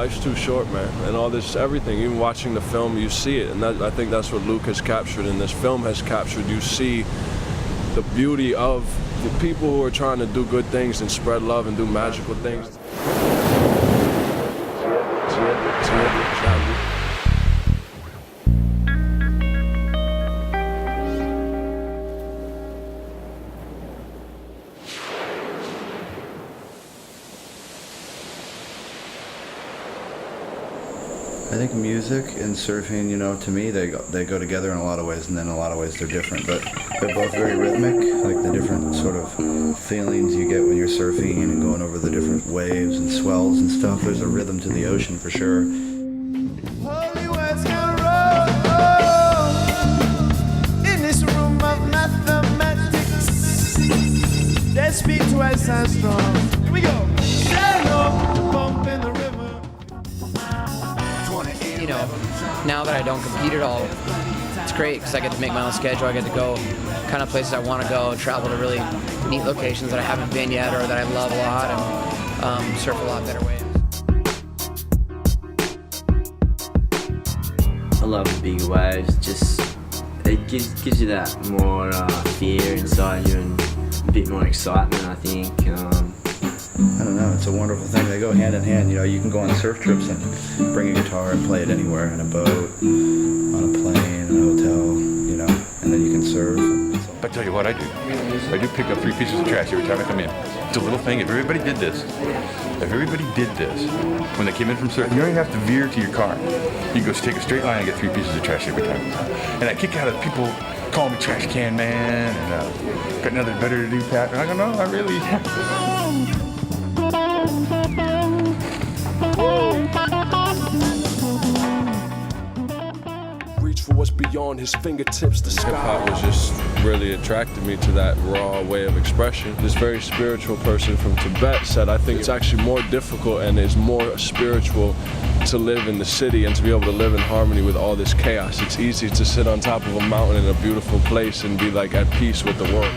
life's too short, man. And all this, everything, even watching the film, you see it. And I think that's what Luke has captured and this film has captured. You see the beauty of the people who are trying to do good things and spread love and do magical things. I think music and surfing, you know, to me, they go together in a lot of ways, and then in a lot of ways they're different. But they're both very rhythmic, like the different sort of feelings you get when you're surfing and going over the different waves and swells and stuff. There's a rhythm to the ocean for sure. Holy words can roll in this room of mathematics. They speak twice as strong. Here we go. Shallow, bump in the river. You know, now that I don't compete at all, it's great because I get to make my own schedule. I get to go kind of places I want to go, travel to really neat locations that I haven't been yet or that I love a lot, and surf a lot better waves. I love the bigger waves. Just it gives you that more fear inside you and a bit more excitement, I think. I don't know, it's a wonderful thing. They go hand in hand. You know, you can go on surf trips and bring a guitar and play it anywhere, in a boat, on a plane, in a hotel, you know, and then you can surf. I tell you what I do. I do pick up 3 pieces of trash every time I come in. It's a little thing. If everybody did this, when they came in from surfing, you don't even have to veer to your car. You go take a straight line and get 3 pieces of trash every time. And I kick out of people calling me trash can man and got nothing better to do, Pat. And I go, no, I really. Reach for what's beyond his fingertips, the sky. Hip-hop was just really attracted me to that raw way of expression. This very spiritual person from Tibet said, I think it's actually more difficult and is more spiritual to live in the city and to be able to live in harmony with all this chaos. It's easy to sit on top of a mountain in a beautiful place and be like at peace with the world.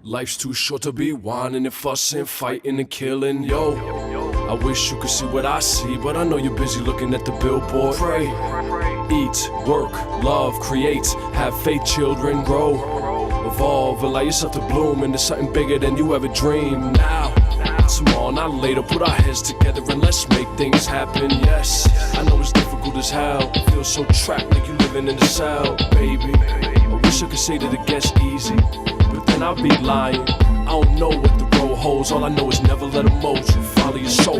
Life's too short to be whining and fussing, fighting and killing, yo. I wish you could see what I see, but I know you're busy looking at the billboard. Pray, eat, work, love, create, have faith, children, grow, evolve, allow yourself to bloom into something bigger than you ever dreamed. Now, tomorrow, not later, put our heads together and let's make things happen, yes. I know it's difficult as hell, feel so trapped like you living in a cell, baby. I wish I could say that it gets easy, but then I'll be lying. I don't know what the road holds. All I know is never let emotion follow your soul.